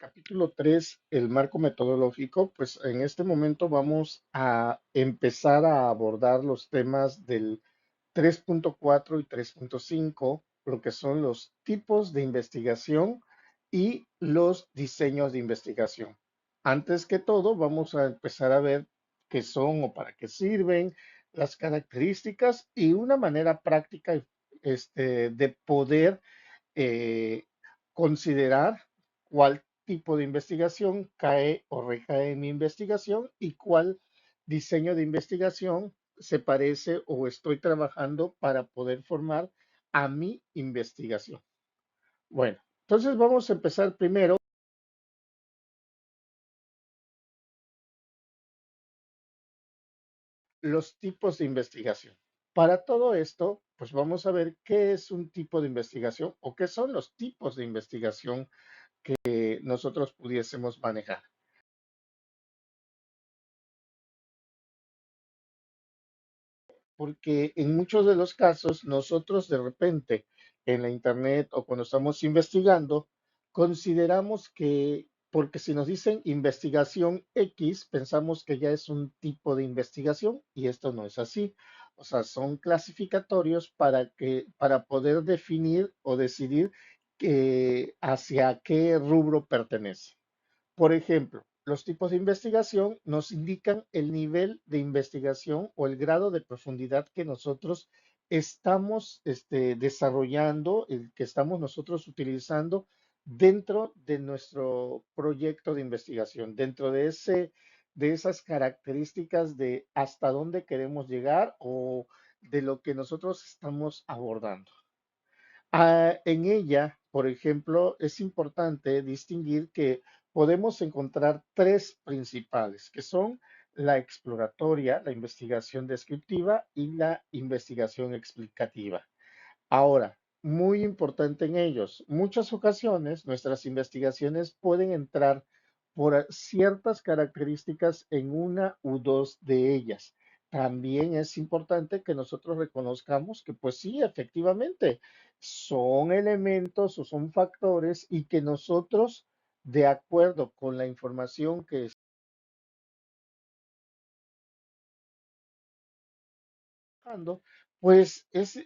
capítulo 3, el marco metodológico, pues en este momento vamos a empezar a abordar los temas del 3.4 y 3.5, lo que son los tipos de investigación y los diseños de investigación. Antes que todo, vamos a empezar a ver qué son o para qué sirven, las características y una manera práctica de poder eh, considerar cuál tipo de investigación cae o recae en mi investigación y cuál diseño de investigación se parece o estoy trabajando para poder formar a mi investigación. Bueno, entonces vamos a empezar primero los tipos de investigación. Para todo esto, pues vamos a ver qué es un tipo de investigación o qué son los tipos de investigación que nosotros pudiésemos manejar. Porque en muchos de los casos nosotros de repente en la internet o cuando estamos investigando, consideramos que, porque si nos dicen investigación X, pensamos que ya es un tipo de investigación y esto no es así. O sea, son clasificatorios para poder definir o decidir hacia qué rubro pertenece. Por ejemplo, los tipos de investigación nos indican el nivel de investigación o el grado de profundidad que nosotros estamos desarrollando, el que estamos nosotros utilizando dentro de nuestro proyecto de investigación, dentro de esas características de hasta dónde queremos llegar o de lo que nosotros estamos abordando. En ella, por ejemplo, es importante distinguir que podemos encontrar tres principales, que son la exploratoria, la investigación descriptiva y la investigación explicativa. Ahora, muy importante en ellos, muchas ocasiones nuestras investigaciones pueden entrar por ciertas características en una u dos de ellas. También es importante que nosotros reconozcamos que, pues sí, efectivamente, son elementos o son factores y que nosotros, de acuerdo con la información que trabajando, pues es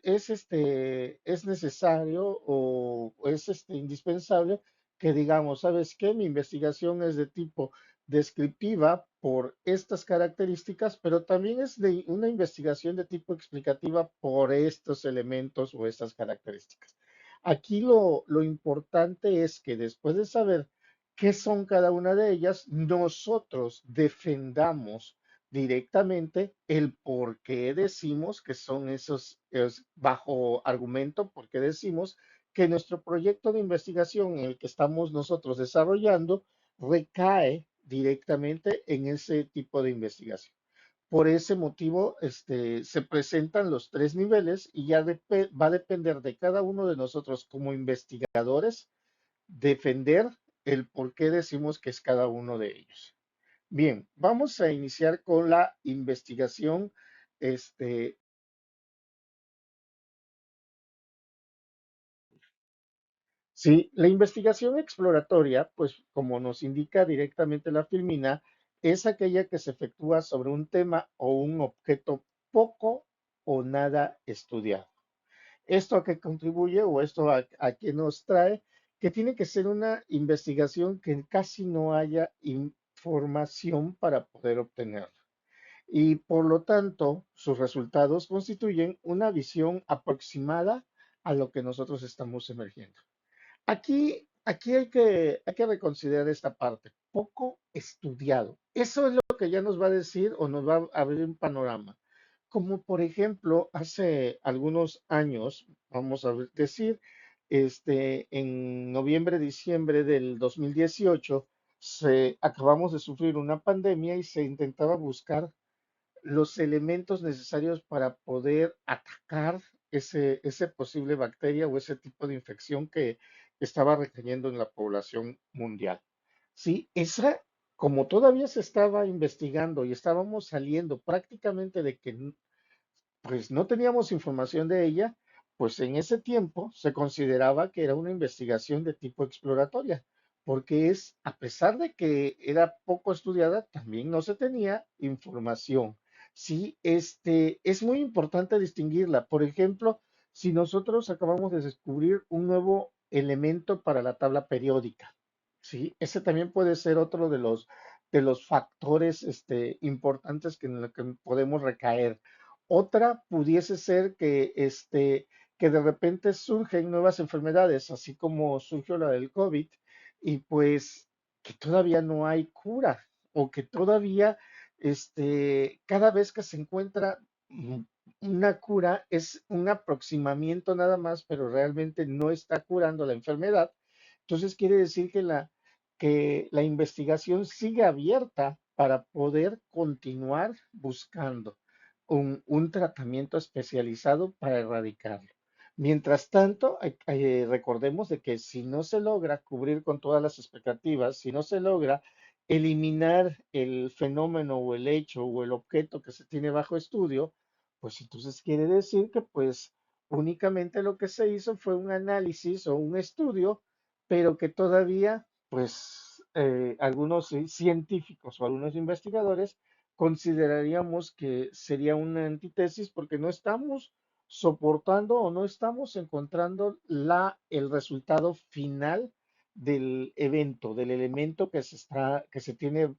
necesario o es indispensable que digamos, ¿sabes qué? Mi investigación es de tipo descriptiva por estas características, pero también es de una investigación de tipo explicativa por estos elementos o estas características. Aquí lo importante es que después de saber qué son cada una de ellas, nosotros defendamos directamente el por qué decimos que son esos, bajo argumento, por qué decimos que nuestro proyecto de investigación en el que estamos nosotros desarrollando recae directamente en ese tipo de investigación. Por ese motivo, se presentan los tres niveles y ya va a depender de cada uno de nosotros como investigadores defender el por qué decimos que es cada uno de ellos. Bien, vamos a iniciar con la investigación. Este, sí, la investigación exploratoria, pues como nos indica directamente la filmina, es aquella que se efectúa sobre un tema o un objeto poco o nada estudiado. ¿Esto a qué contribuye o esto a qué nos trae? Que tiene que ser una investigación que casi no haya información para poder obtenerla y por lo tanto sus resultados constituyen una visión aproximada a lo que nosotros estamos emergiendo. Aquí hay que reconsiderar esta parte, poco estudiado. Eso es lo que ya nos va a decir o nos va a abrir un panorama. Como por ejemplo, hace algunos años, vamos a decir, en noviembre, diciembre del 2018, acabamos de sufrir una pandemia y se intentaba buscar los elementos necesarios para poder atacar ese posible bacteria o ese tipo de infección que estaba recayendo en la población mundial. Sí, esa, como todavía se estaba investigando y estábamos saliendo prácticamente de que pues no teníamos información de ella, pues en ese tiempo se consideraba que era una investigación de tipo exploratoria. porque es, a pesar de que era poco estudiada, también no se tenía información. Sí, es muy importante distinguirla. Por ejemplo, si nosotros acabamos de descubrir un nuevo elemento para la tabla periódica, sí, ese también puede ser otro de los factores, importantes en los que podemos recaer. Otra pudiese ser que de repente surgen nuevas enfermedades, así como surgió la del COVID, y pues que todavía no hay cura, o que todavía, cada vez que se encuentra una cura es un aproximamiento nada más, pero realmente no está curando la enfermedad. Entonces quiere decir que la investigación sigue abierta para poder continuar buscando un tratamiento especializado para erradicarlo. Mientras tanto, recordemos de que si no se logra cubrir con todas las expectativas, si no se logra eliminar el fenómeno o el hecho o el objeto que se tiene bajo estudio, pues entonces quiere decir que pues únicamente lo que se hizo fue un análisis o un estudio, pero que todavía pues algunos científicos o algunos investigadores consideraríamos que sería una antítesis porque no estamos soportando o no estamos encontrando el resultado final del evento, del elemento que se tiene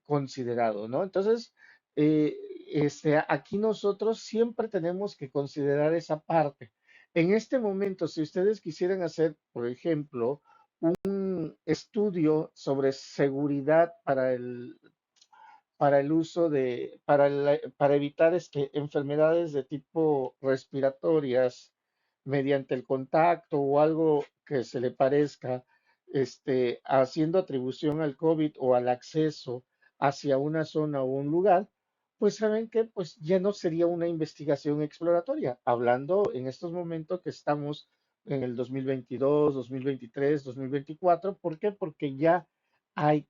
considerado, ¿no? Entonces, aquí nosotros siempre tenemos que considerar esa parte. En este momento, si ustedes quisieran hacer, por ejemplo, un estudio sobre seguridad para el uso para evitar enfermedades de tipo respiratorias mediante el contacto o algo que se le parezca, haciendo atribución al COVID o al acceso hacia una zona o un lugar, pues saben que pues ya no sería una investigación exploratoria, hablando en estos momentos que estamos en el 2022, 2023, 2024. ¿Por qué? Porque ya hay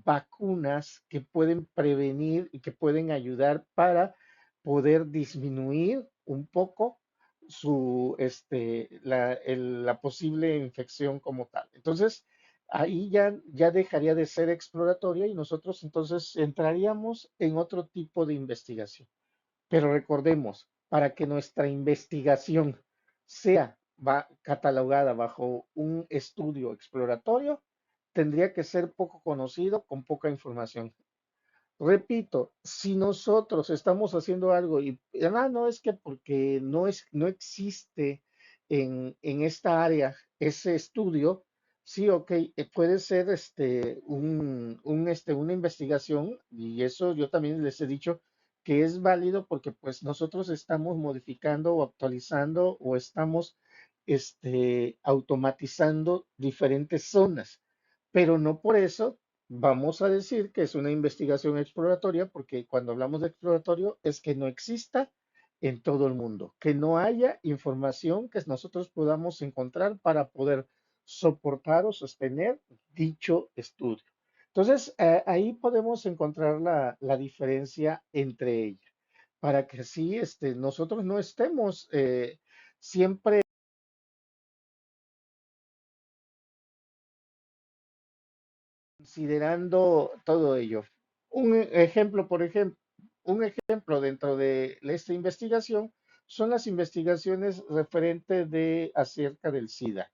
vacunas que pueden prevenir y que pueden ayudar para poder disminuir un poco la posible infección como tal. Entonces, ahí ya dejaría de ser exploratoria y nosotros entonces entraríamos en otro tipo de investigación. Pero recordemos, para que nuestra investigación sea catalogada bajo un estudio exploratorio, tendría que ser poco conocido, con poca información. Repito, si nosotros estamos haciendo algo y, no es que porque no existe en esta área ese estudio, sí, ok, puede ser una investigación, y eso yo también les he dicho que es válido porque pues nosotros estamos modificando o actualizando o estamos automatizando diferentes zonas, pero no por eso vamos a decir que es una investigación exploratoria, porque cuando hablamos de exploratorio es que no exista en todo el mundo, que no haya información que nosotros podamos encontrar para poder soportar o sostener dicho estudio. Entonces, ahí podemos encontrar la diferencia entre ellas, para que así nosotros no estemos siempre considerando todo ello. Un ejemplo dentro de esta investigación son las investigaciones referentes acerca del SIDA.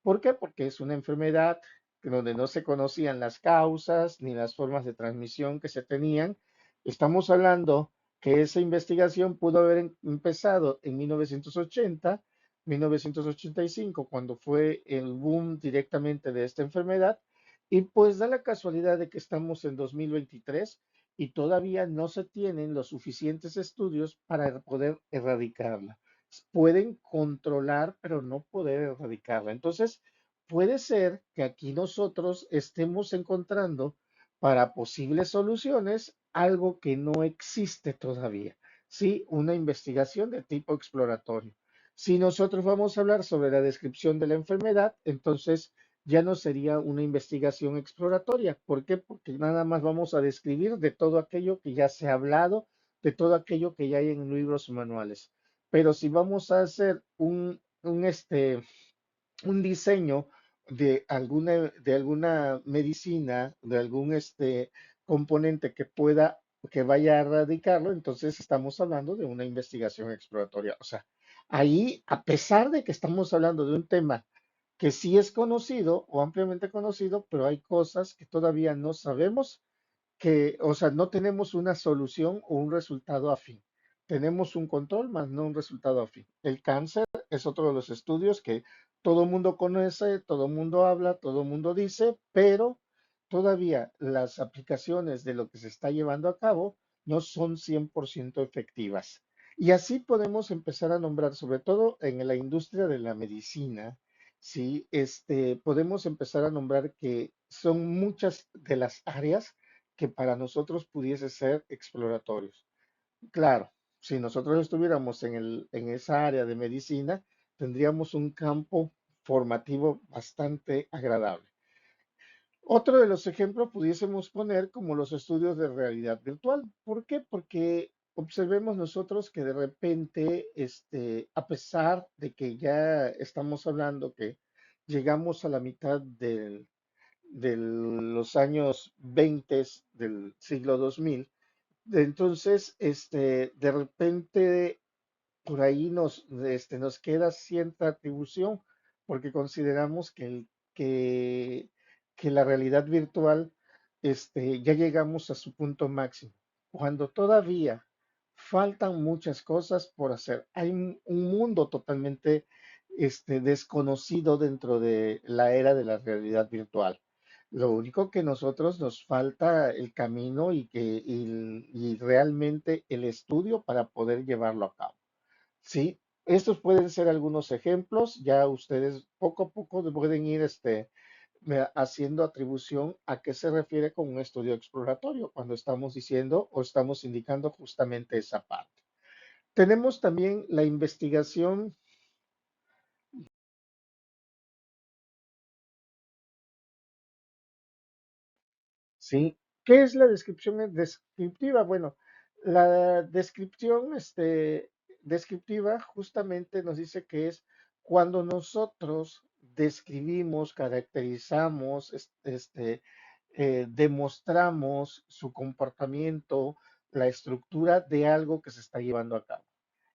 ¿Por qué? Porque es una enfermedad donde no se conocían las causas ni las formas de transmisión que se tenían. Estamos hablando que esa investigación pudo haber empezado en 1980, 1985, cuando fue el boom directamente de esta enfermedad, y pues da la casualidad de que estamos en 2023 y todavía no se tienen los suficientes estudios para poder erradicarla. Pueden controlar, pero no poder erradicarla. Entonces, puede ser que aquí nosotros estemos encontrando para posibles soluciones algo que no existe todavía. Sí, una investigación de tipo exploratorio. Si nosotros vamos a hablar sobre la descripción de la enfermedad, entonces ya no sería una investigación exploratoria. ¿Por qué? Porque nada más vamos a describir de todo aquello que ya se ha hablado, de todo aquello que ya hay en libros y manuales. Pero si vamos a hacer un diseño de alguna medicina, de algún componente que pueda, que vaya a erradicarlo, entonces estamos hablando de una investigación exploratoria. O sea, ahí, a pesar de que estamos hablando de un tema que sí es conocido o ampliamente conocido, pero hay cosas que todavía no sabemos que, o sea, no tenemos una solución o un resultado afín. Tenemos un control, más no un resultado afín. El cáncer es otro de los estudios que todo el mundo conoce, todo el mundo habla, todo el mundo dice, pero todavía las aplicaciones de lo que se está llevando a cabo no son 100% efectivas. Y así podemos empezar a nombrar, sobre todo en la industria de la medicina, ¿sí? Podemos empezar a nombrar que son muchas de las áreas que para nosotros pudiese ser exploratorios. Claro, si nosotros estuviéramos en esa área de medicina, tendríamos un campo formativo bastante agradable. Otro de los ejemplos pudiésemos poner como los estudios de realidad virtual. ¿Por qué? Porque observemos nosotros que de repente, a pesar de que ya estamos hablando que llegamos a la mitad de los años 20 del siglo 2000. Entonces, de repente por ahí nos queda cierta atribución porque consideramos que la realidad virtual, ya llegamos a su punto máximo, cuando todavía faltan muchas cosas por hacer. Hay un mundo totalmente, desconocido dentro de la era de la realidad virtual. Lo único que nosotros nos falta el camino y realmente el estudio para poder llevarlo a cabo. Sí, estos pueden ser algunos ejemplos. Ya ustedes poco a poco pueden ir haciendo atribución a qué se refiere con un estudio exploratorio cuando estamos diciendo o estamos indicando justamente esa parte. Tenemos también la investigación. ¿Sí? ¿Qué es la descripción descriptiva? Bueno, la descripción descriptiva justamente nos dice que es cuando nosotros describimos, caracterizamos, demostramos su comportamiento, la estructura de algo que se está llevando a cabo.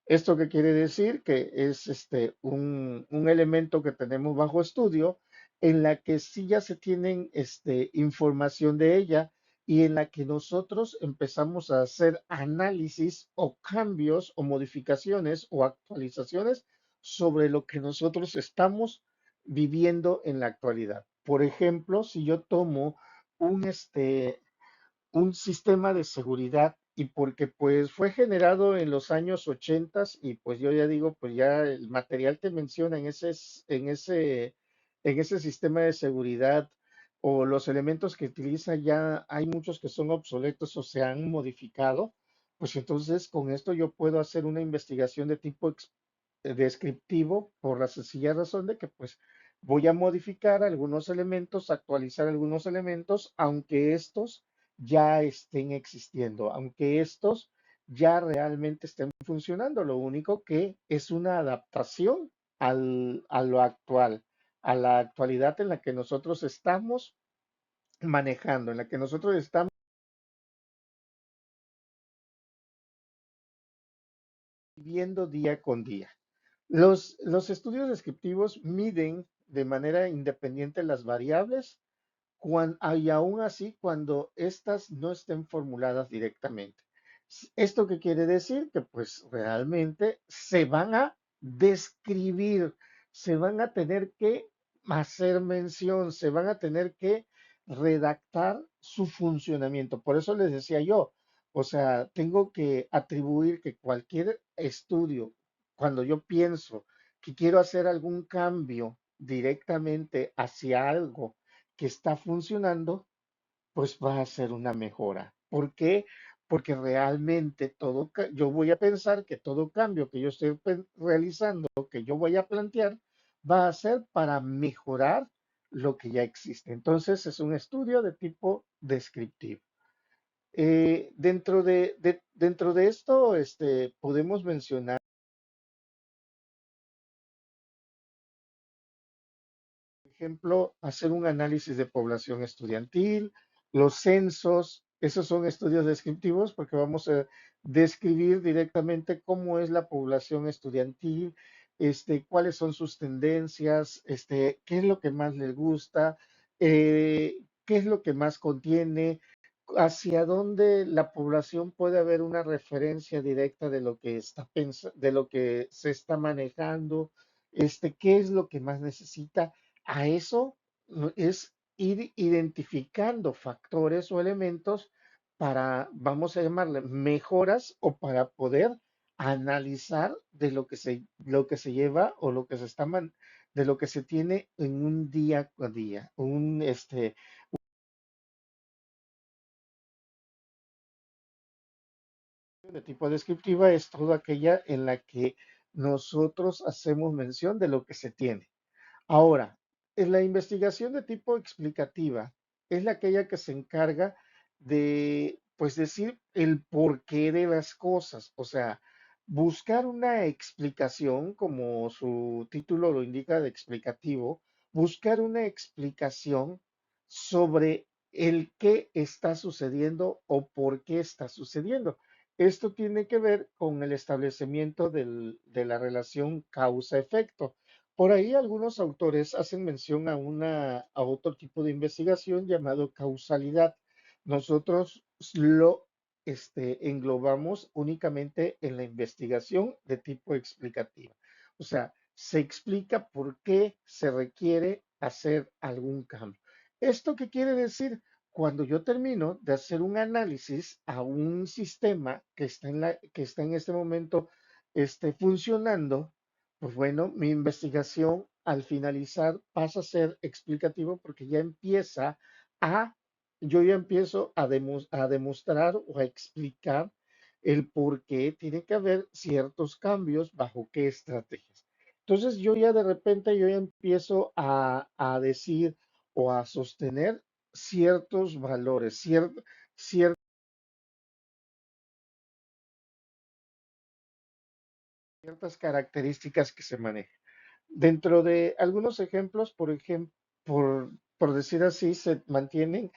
¿Esto qué quiere decir? Que es un elemento que tenemos bajo estudio en la que sí ya se tienen información de ella y en la que nosotros empezamos a hacer análisis o cambios o modificaciones o actualizaciones sobre lo que nosotros estamos viviendo en la actualidad. Por ejemplo, si yo tomo un, un sistema de seguridad y porque pues fue generado en los años 80 y pues yo ya digo, pues ya el material que menciona en ese sistema de seguridad o los elementos que utiliza ya hay muchos que son obsoletos o se han modificado, pues entonces con esto yo puedo hacer una investigación de tipo descriptivo por la sencilla razón de que pues voy a modificar algunos elementos, actualizar algunos elementos, aunque estos ya estén existiendo, aunque estos ya realmente estén funcionando. Lo único que es una adaptación a lo actual, a la actualidad en la que nosotros estamos manejando, en la que nosotros estamos viviendo día con día. Los estudios descriptivos miden de manera independiente las variables y aún así cuando éstas no estén formuladas directamente. ¿Esto qué quiere decir? Que pues realmente se van a describir, se van a tener que hacer mención, se van a tener que redactar su funcionamiento. Por eso les decía yo, o sea, tengo que atribuir que cualquier estudio, cuando yo pienso que quiero hacer algún cambio directamente hacia algo, que está funcionando, pues va a ser una mejora. ¿Por qué? Porque realmente yo voy a pensar que todo cambio que yo estoy realizando, que yo voy a plantear, va a ser para mejorar lo que ya existe. Entonces es un estudio de tipo descriptivo. Dentro de esto, podemos mencionar, por ejemplo, hacer un análisis de población estudiantil, los censos, esos son estudios descriptivos porque vamos a describir directamente cómo es la población estudiantil, cuáles son sus tendencias, qué es lo que más les gusta, qué es lo que más contiene, hacia dónde la población puede haber una referencia directa de lo que está de lo que se está manejando, qué es lo que más necesita. A eso es ir identificando factores o elementos para, vamos a llamarle, mejoras o para poder analizar de lo que se lleva o lo que se está de lo que se tiene en un día a día, de tipo descriptiva es toda aquella en la que nosotros hacemos mención de lo que se tiene. Ahora, en la investigación de tipo explicativa es la aquella que se encarga de, pues, decir el porqué de las cosas, o sea, buscar una explicación, como su título lo indica de explicativo, buscar una explicación sobre el qué está sucediendo o por qué está sucediendo. Esto tiene que ver con el establecimiento de la relación causa-efecto. Por ahí algunos autores hacen mención a otro tipo de investigación llamado causalidad. Nosotros lo englobamos únicamente en la investigación de tipo explicativa. O sea, se explica por qué se requiere hacer algún cambio. ¿Esto qué quiere decir? Cuando yo termino de hacer un análisis a un sistema que está en este momento funcionando, pues bueno, mi investigación al finalizar pasa a ser explicativo porque a, yo ya empiezo a demostrar o a explicar el por qué tiene que haber ciertos cambios bajo qué estrategias. Entonces yo ya de repente yo ya empiezo a decir o a sostener ciertos valores, ciertas características que se manejan. Dentro de algunos ejemplos, por decir así, se mantienen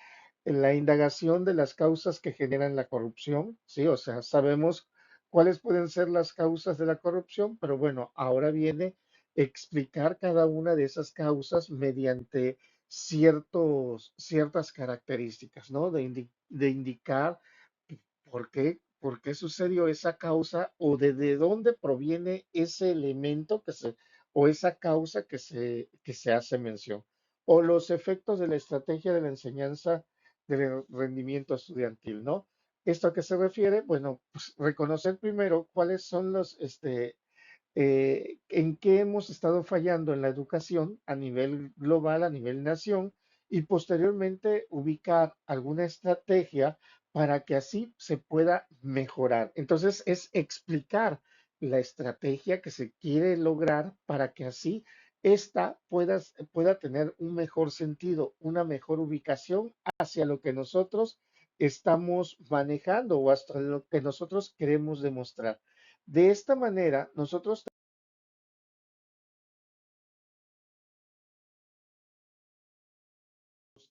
en la indagación de las causas que generan la corrupción, ¿sí? O sea, sabemos cuáles pueden ser las causas de la corrupción, pero bueno, ahora viene explicar cada una de esas causas mediante ciertas características, ¿no? De indicar por qué sucedió esa causa o de dónde proviene ese elemento o esa causa que se hace mención, o los efectos de la estrategia de la enseñanza del rendimiento estudiantil, ¿no? ¿Esto a qué se refiere? Bueno, pues reconocer primero cuáles son en qué hemos estado fallando en la educación a nivel global, a nivel nación, y posteriormente ubicar alguna estrategia para que así se pueda mejorar. Entonces, es explicar la estrategia que se quiere lograr para que así pueda tener un mejor sentido, una mejor ubicación hacia lo que nosotros estamos manejando o hasta lo que nosotros queremos demostrar. De esta manera, nosotros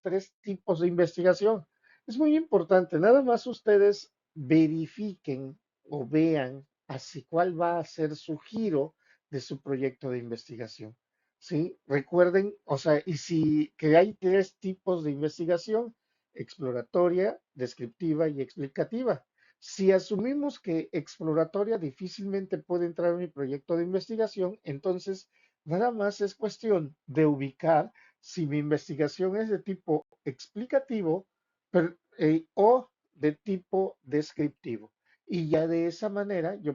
tres tipos de investigación. Es muy importante, nada más ustedes verifiquen o vean así cuál va a ser su giro de su proyecto de investigación. ¿Sí? Recuerden, o sea, y si que hay tres tipos de investigación, exploratoria, descriptiva y explicativa. Si asumimos que exploratoria difícilmente puede entrar en mi proyecto de investigación, entonces nada más es cuestión de ubicar si mi investigación es de tipo explicativo o de tipo descriptivo. Y ya de esa manera ya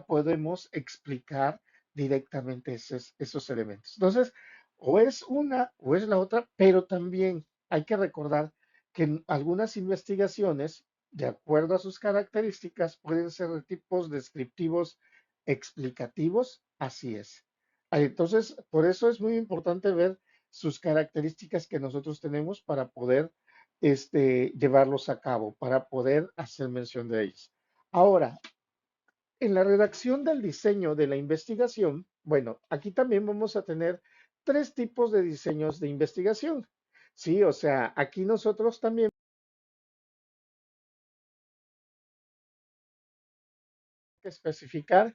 podemos explicar directamente esos elementos. Entonces, o es una o es la otra, pero también hay que recordar que en algunas investigaciones, de acuerdo a sus características, pueden ser de tipos descriptivos explicativos, así es. Entonces, por eso es muy importante ver sus características que nosotros tenemos para poder llevarlos a cabo, para poder hacer mención de ellos. Ahora, en la redacción del diseño de la investigación, bueno, aquí también vamos a tener tres tipos de diseños de investigación. Sí, o sea, aquí nosotros también que especificar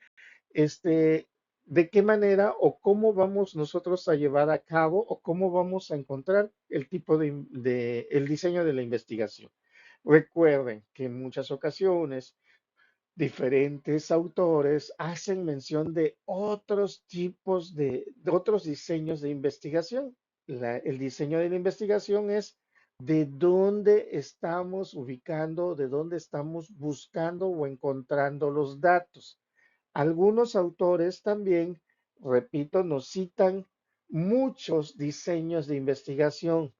de qué manera o cómo vamos nosotros a llevar a cabo o cómo vamos a encontrar el tipo el diseño de la investigación. Recuerden que en muchas ocasiones diferentes autores hacen mención de otros tipos de otros diseños de investigación. El diseño de la investigación es de dónde estamos ubicando, de dónde estamos buscando o encontrando los datos. Algunos autores también, repito, nos citan muchos diseños de investigación,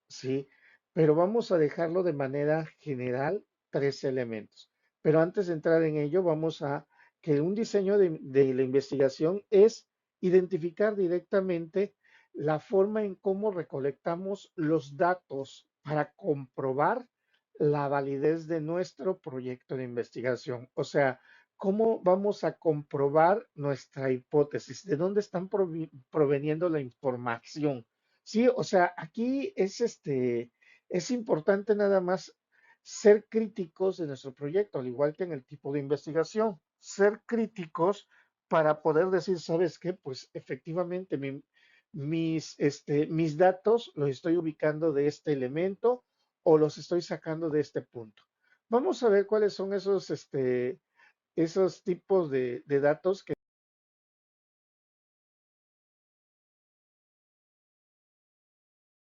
¿sí? Pero vamos a dejarlo de manera general, tres elementos. Pero antes de entrar en ello, vamos a que un diseño de la investigación es identificar directamente la forma en cómo recolectamos los datos para comprobar la validez de nuestro proyecto de investigación. O sea, cómo vamos a comprobar nuestra hipótesis, de dónde están proveniendo la información. Sí, o sea, aquí es importante nada más ser críticos de nuestro proyecto, al igual que en el tipo de investigación, ser críticos para poder decir, ¿sabes qué? Pues efectivamente mis datos los estoy ubicando de este elemento o los estoy sacando de este punto. Vamos a ver cuáles son esos tipos de datos que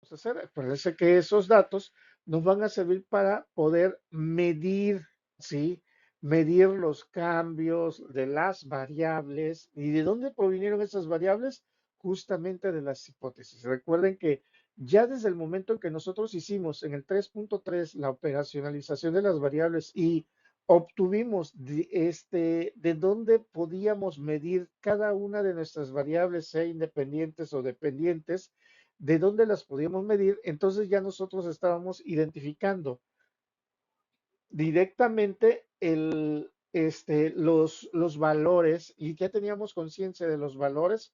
vamos a hacer. Acuérdense que esos datos nos van a servir para poder medir, ¿sí? Medir los cambios de las variables. ¿Y de dónde provinieron esas variables? Justamente de las hipótesis. Recuerden que ya desde el momento en que nosotros hicimos en el 3.3 la operacionalización de las variables y obtuvimos de dónde podíamos medir cada una de nuestras variables, sea independientes o dependientes, de dónde las podíamos medir, entonces ya nosotros estábamos identificando directamente los valores y ya teníamos conciencia de los valores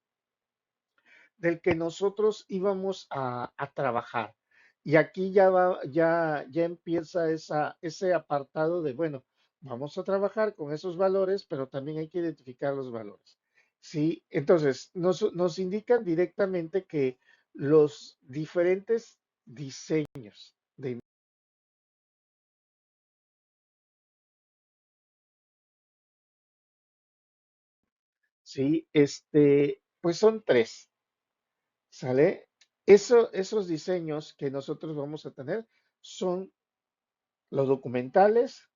del que nosotros íbamos a trabajar. Y aquí ya empieza ese apartado de, bueno, vamos a trabajar con esos valores, pero también hay que identificar los valores. Sí, entonces nos indican directamente que los diferentes diseños de, sí, pues son tres, ¿sale? Esos diseños que nosotros vamos a tener son los documentales,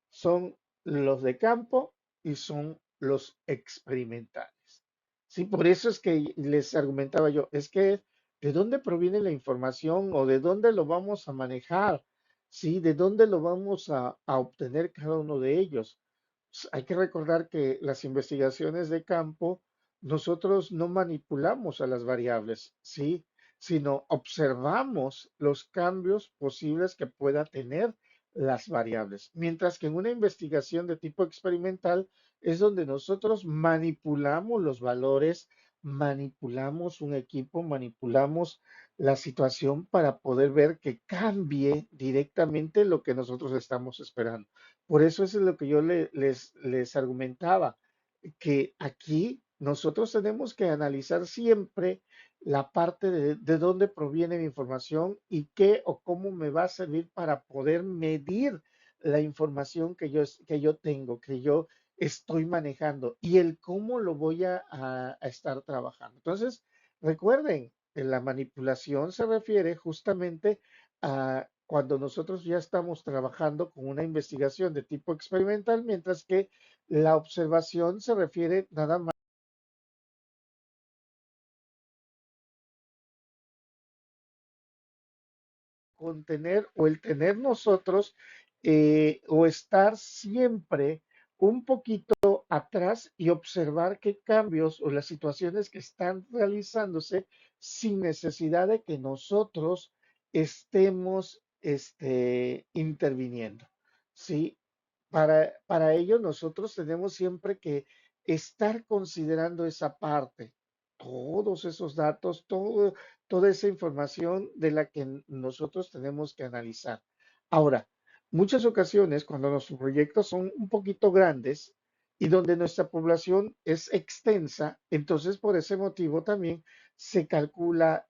son los de campo y son los experimentales. Sí, por eso es que les argumentaba yo, es que ¿de dónde proviene la información o de dónde lo vamos a manejar? Sí, ¿de dónde lo vamos a obtener cada uno de ellos? Hay que recordar que las investigaciones de campo, nosotros no manipulamos a las variables, ¿sí? Sino observamos los cambios posibles que pueda tener las variables. Mientras que en una investigación de tipo experimental es donde nosotros manipulamos los valores, manipulamos un equipo, manipulamos la situación para poder ver que cambie directamente lo que nosotros estamos esperando. Por eso eso es lo que yo les argumentaba, que aquí nosotros tenemos que analizar siempre la parte de dónde proviene mi información y qué o cómo me va a servir para poder medir la información que yo tengo, que yo estoy manejando y el cómo lo voy a estar trabajando. Entonces, recuerden, la manipulación se refiere justamente a cuando nosotros ya estamos trabajando con una investigación de tipo experimental, mientras que la observación se refiere nada más con tener o el tener nosotros o estar siempre un poquito atrás y observar qué cambios o las situaciones que están realizándose sin necesidad de que nosotros estemos interviniendo. ¿Sí? Para ello nosotros tenemos siempre que estar considerando esa parte. todos esos datos, toda esa información de la que nosotros tenemos que analizar. Ahora, muchas ocasiones cuando nuestros proyectos son un poquito grandes y donde nuestra población es extensa, entonces por ese motivo también se calcula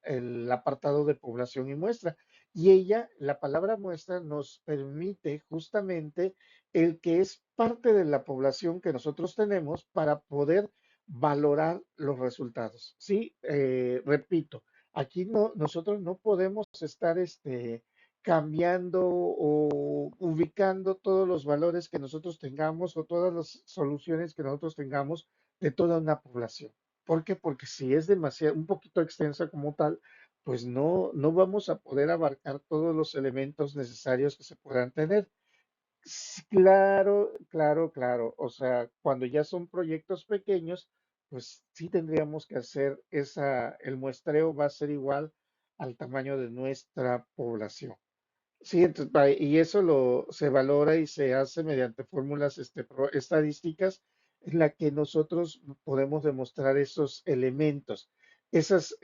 el apartado de población y muestra. Y la palabra muestra, nos permite justamente el que es parte de la población que nosotros tenemos para poder valorar los resultados. Sí, repito, aquí nosotros no podemos estar cambiando o ubicando todos los valores que nosotros tengamos o todas las soluciones que nosotros tengamos de toda una población. ¿Por qué? Porque si es demasiado, un poquito extensa como tal, pues no vamos a poder abarcar todos los elementos necesarios que se puedan tener. Sí, claro, claro, claro. O sea, cuando ya son proyectos pequeños, pues sí tendríamos que hacer el muestreo va a ser igual al tamaño de nuestra población. Sí, entonces, y eso se valora y se hace mediante fórmulas estadísticas en la que nosotros podemos demostrar esos elementos, esas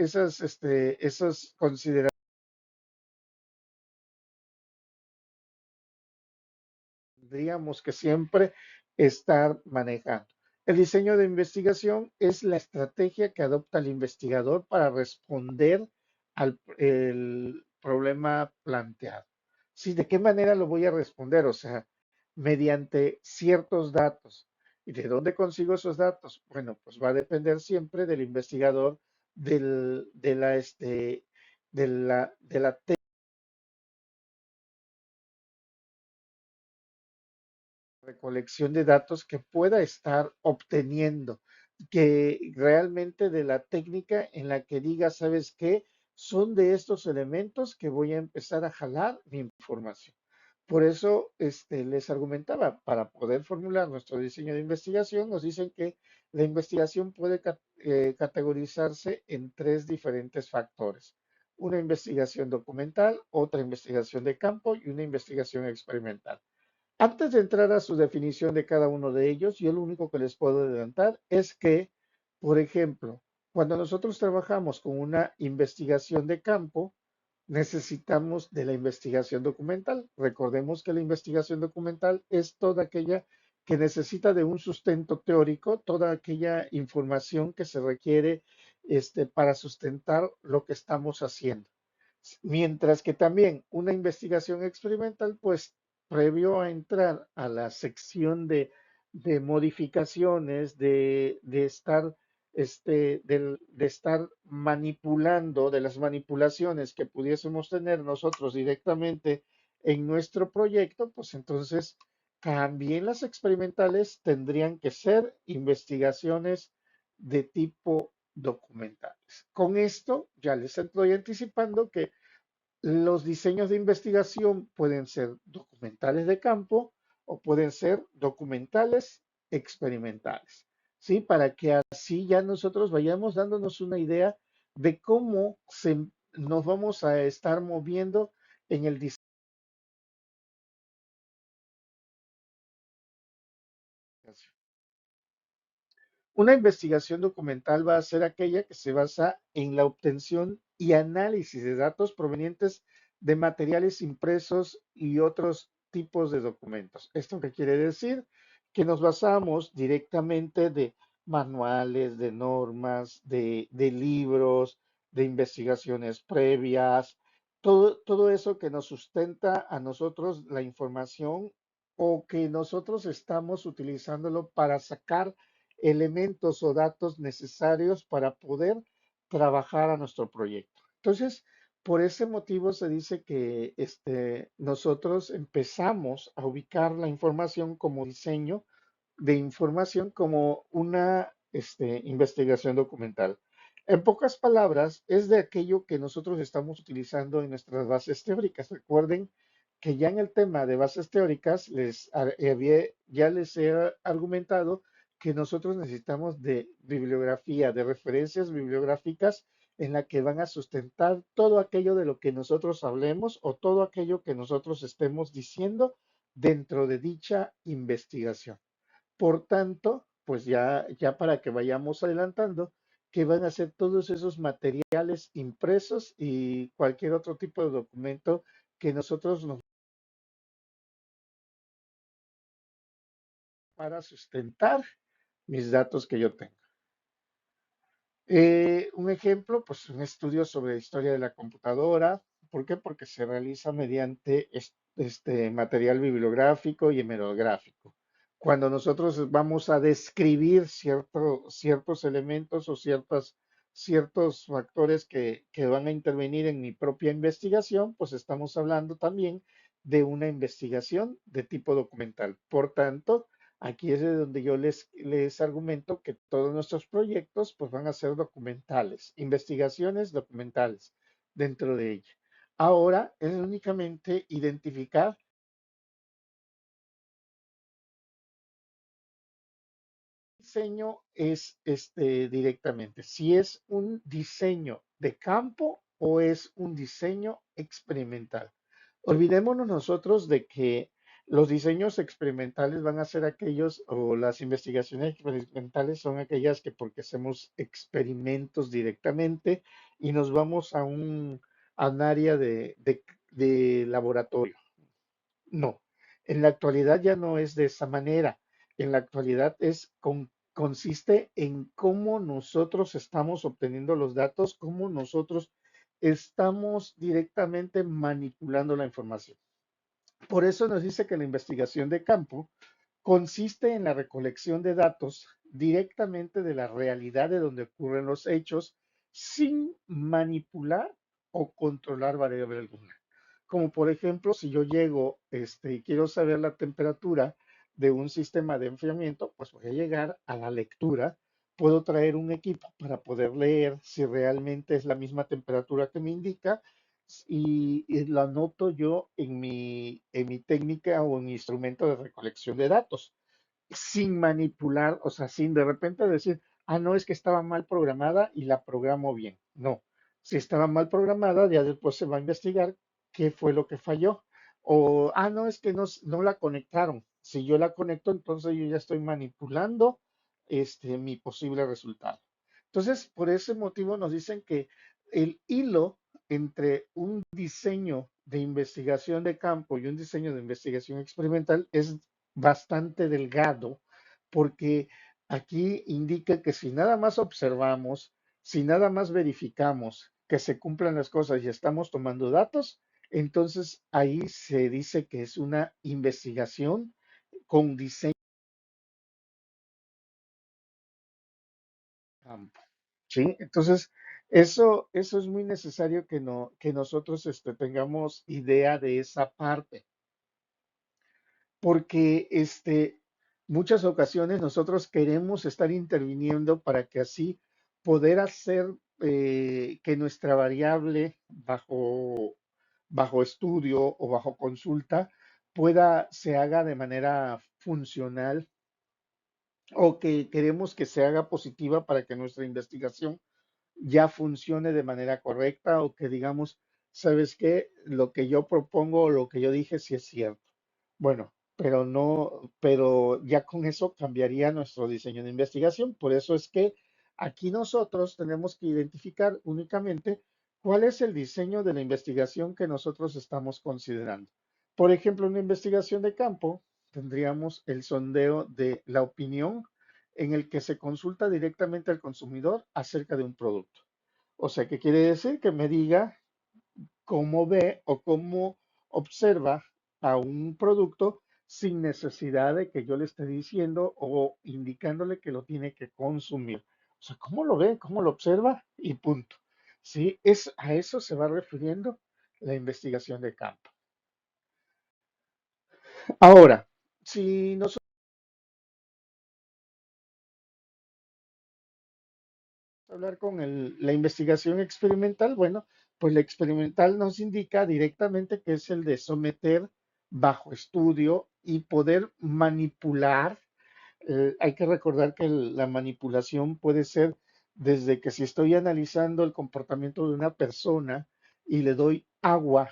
consideraciones tendríamos que siempre estar manejando. El diseño de investigación es la estrategia que adopta el investigador para responder al el problema planteado. Sí, ¿de qué manera lo voy a responder? O sea, mediante ciertos datos. ¿Y de dónde consigo esos datos? Bueno, pues va a depender siempre del investigador, del, de la, de la recolección de datos que pueda estar obteniendo, que realmente de la técnica en la que diga, ¿sabes qué? Son de estos elementos que voy a empezar a jalar mi información. Por eso, les argumentaba, para poder formular nuestro diseño de investigación, nos dicen que la investigación puede categorizarse en tres diferentes factores. Una investigación documental, otra investigación de campo y una investigación experimental. Antes de entrar a su definición de cada uno de ellos, yo lo único que les puedo adelantar es que, por ejemplo, cuando nosotros trabajamos con una investigación de campo, necesitamos de la investigación documental. Recordemos que la investigación documental es toda aquella que necesita de un sustento teórico, toda aquella información que se requiere para sustentar lo que estamos haciendo. Mientras que también una investigación experimental, pues previo a entrar a la sección de modificaciones, de estar, de estar manipulando, de las manipulaciones que pudiésemos tener nosotros directamente en nuestro proyecto, pues entonces también las experimentales tendrían que ser investigaciones de tipo documentales. Con esto ya les estoy anticipando que los diseños de investigación pueden ser documentales de campo o pueden ser documentales experimentales, ¿sí? Para que así ya nosotros vayamos dándonos una idea de cómo nos vamos a estar moviendo en el diseño. Una investigación documental va a ser aquella que se basa en la obtención y análisis de datos provenientes de materiales impresos y otros tipos de documentos. ¿Esto qué quiere decir? Que nos basamos directamente de manuales, de normas, de libros, de investigaciones previas, todo eso que nos sustenta a nosotros la información o que nosotros estamos utilizándolo para sacar elementos o datos necesarios para poder trabajar a nuestro proyecto. Entonces, por ese motivo se dice que nosotros empezamos a ubicar la información como diseño de información como una investigación documental. En pocas palabras, es de aquello que nosotros estamos utilizando en nuestras bases teóricas. Recuerden que ya en el tema de bases teóricas ya les he argumentado que nosotros necesitamos de bibliografía, de referencias bibliográficas en la que van a sustentar todo aquello de lo que nosotros hablemos o todo aquello que nosotros estemos diciendo dentro de dicha investigación. Por tanto, pues ya para que vayamos adelantando, que van a ser todos esos materiales impresos y cualquier otro tipo de documento que nosotros nos para sustentar mis datos que yo tengo. Un ejemplo, pues un estudio sobre historia de la computadora. ¿Por qué? Porque se realiza mediante este material bibliográfico y hemerográfico. Cuando nosotros vamos a describir ciertos elementos o ciertos factores que van a intervenir en mi propia investigación, pues estamos hablando también de una investigación de tipo documental. Por tanto, aquí es de donde yo les argumento que todos nuestros proyectos pues van a ser documentales, investigaciones documentales dentro de ella. Ahora es únicamente identificar qué diseño es directamente, si es un diseño de campo o es un diseño experimental. Olvidémonos nosotros de que los diseños experimentales van a ser aquellos, o las investigaciones experimentales son aquellas que porque hacemos experimentos directamente y nos vamos a un área de laboratorio. No, en la actualidad ya no es de esa manera. En la actualidad consiste en cómo nosotros estamos obteniendo los datos, cómo nosotros estamos directamente manipulando la información. Por eso nos dice que la investigación de campo consiste en la recolección de datos directamente de la realidad de donde ocurren los hechos sin manipular o controlar variable alguna. Como por ejemplo, si yo llego y quiero saber la temperatura de un sistema de enfriamiento, pues voy a llegar a la lectura. Puedo traer un equipo para poder leer si realmente es la misma temperatura que me indica y lo anoto yo en mi técnica o en mi instrumento de recolección de datos sin manipular, o sea, sin de repente decir, ah, no, es que estaba mal programada y la programo bien. No, si estaba mal programada, ya después se va a investigar qué fue lo que falló. O, ah, no, es que no la conectaron. Si yo la conecto, entonces yo ya estoy manipulando mi posible resultado. Entonces, por ese motivo nos dicen que el hilo entre un diseño de investigación de campo y un diseño de investigación experimental es bastante delgado, porque aquí indica que si nada más observamos, si nada más verificamos que se cumplan las cosas y estamos tomando datos, entonces ahí se dice que es una investigación con diseño de campo. ¿Sí? Entonces, eso es muy necesario que, no, que nosotros tengamos idea de esa parte. Porque muchas ocasiones nosotros queremos estar interviniendo para que así poder hacer que nuestra variable bajo estudio o bajo consulta se haga de manera funcional o que queremos que se haga positiva para que nuestra investigación ya funcione de manera correcta o que digamos, ¿sabes qué? Lo que yo propongo o lo que yo dije sí es cierto. Bueno, pero no, pero ya con eso cambiaría nuestro diseño de investigación. Por eso es que aquí nosotros tenemos que identificar únicamente cuál es el diseño de la investigación que nosotros estamos considerando. Por ejemplo, una investigación de campo, tendríamos el sondeo de la opinión en el que se consulta directamente al consumidor acerca de un producto. O sea, ¿qué quiere decir? Que me diga cómo ve o cómo observa a un producto sin necesidad de que yo le esté diciendo o indicándole que lo tiene que consumir. O sea, ¿cómo lo ve? ¿Cómo lo observa? Y punto. Sí, a eso se va refiriendo la investigación de campo. Ahora, si nosotros hablar con la investigación experimental, bueno, pues la experimental nos indica directamente que es el de someter bajo estudio y poder manipular. Hay que recordar que la manipulación puede ser desde que si estoy analizando el comportamiento de una persona y le doy agua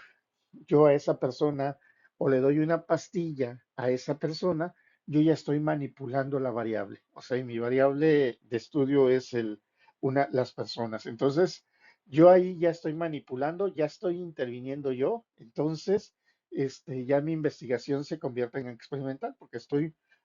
yo a esa persona o le doy una pastilla a esa persona, yo ya estoy manipulando la variable. O sea, y mi variable de estudio es las personas. Entonces, yo ahí ya estoy manipulando, ya estoy interviniendo yo. Entonces, ya mi investigación se convierte en experimental, porque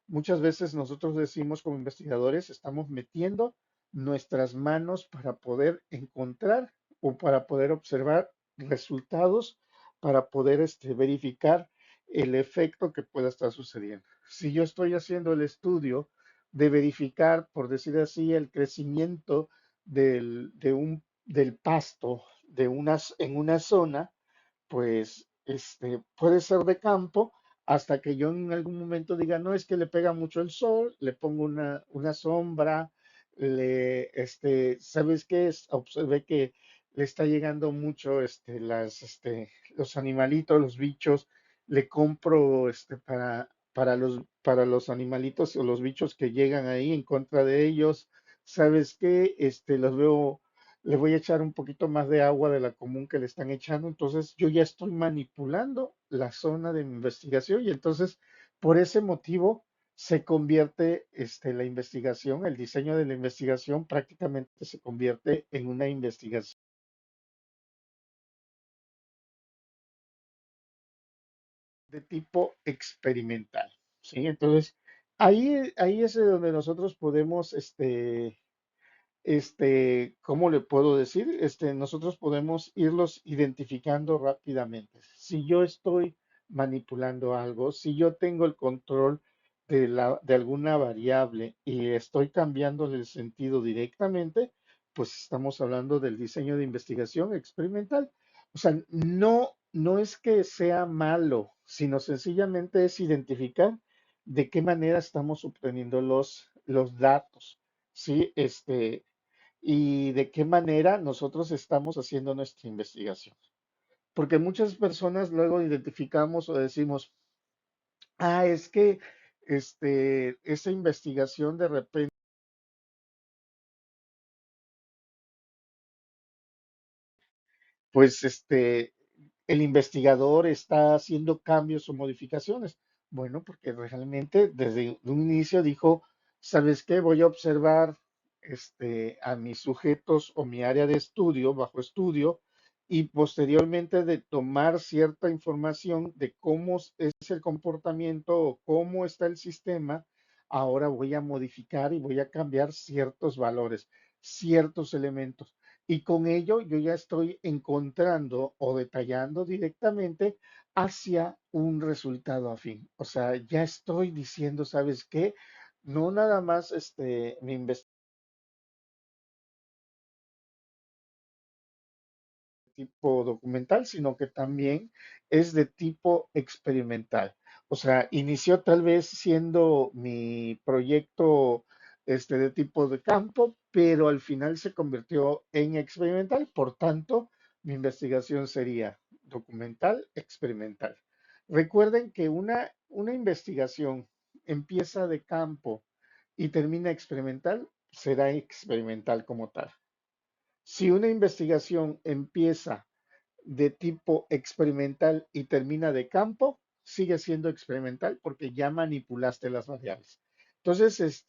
muchas veces nosotros decimos como investigadores, estamos metiendo nuestras manos para poder encontrar o para poder observar resultados, para poder verificar el efecto que pueda estar sucediendo. Si yo estoy haciendo el estudio de verificar, por decir así, el crecimiento del pasto en una zona, pues puede ser de campo hasta que yo en algún momento diga, no, es que le pega mucho el sol, le pongo una sombra, ¿sabes qué? Observé que le está llegando mucho los animalitos, los bichos, le compro para los animalitos o los bichos que llegan ahí en contra de ellos, ¿sabes qué? Los veo, le voy a echar un poquito más de agua de la común que le están echando, entonces yo ya estoy manipulando la zona de mi investigación y entonces por ese motivo se convierte la investigación, el diseño de la investigación prácticamente se convierte en una investigación de tipo experimental, ¿sí? Entonces, ahí es de donde nosotros podemos, ¿cómo le puedo decir? Nosotros podemos irlos identificando rápidamente. Si yo estoy manipulando algo, si yo tengo el control de alguna variable y estoy cambiándole el sentido directamente, pues estamos hablando del diseño de investigación experimental. O sea, no es que sea malo, sino sencillamente es identificar de qué manera estamos obteniendo los datos. Sí, y de qué manera nosotros estamos haciendo nuestra investigación. Porque muchas personas luego identificamos o decimos, es que esa investigación de repente, pues el investigador está haciendo cambios o modificaciones. Bueno, porque realmente desde un inicio dijo, ¿sabes qué? Voy a observar a mis sujetos o mi área de estudio, bajo estudio, y posteriormente de tomar cierta información de cómo es el comportamiento o cómo está el sistema, ahora voy a modificar y voy a cambiar ciertos valores, ciertos elementos. Y con ello yo ya estoy encontrando o detallando directamente hacia un resultado afín. O sea, ya estoy diciendo, ¿sabes qué? No nada más mi investigación tipo documental, sino que también es de tipo experimental. O sea, inició tal vez siendo mi proyecto de tipo de campo, pero al final se convirtió en experimental. Por tanto, mi investigación sería documental, experimental. Recuerden que una investigación empieza de campo y termina experimental, será experimental como tal. Si una investigación empieza de tipo experimental y termina de campo, sigue siendo experimental porque ya manipulaste las variables. Entonces,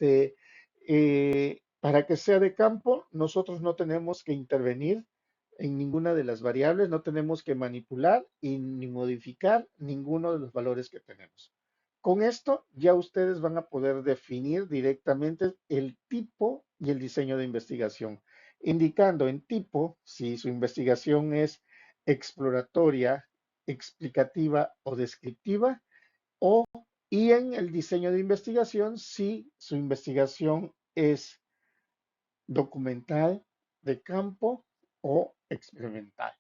para que sea de campo, nosotros no tenemos que intervenir en ninguna de las variables, no tenemos que manipular y ni modificar ninguno de los valores que tenemos. Con esto ya ustedes van a poder definir directamente el tipo y el diseño de investigación, indicando en tipo si su investigación es exploratoria, explicativa o descriptiva, o y en el diseño de investigación si su investigación es documental, de campo o experimental.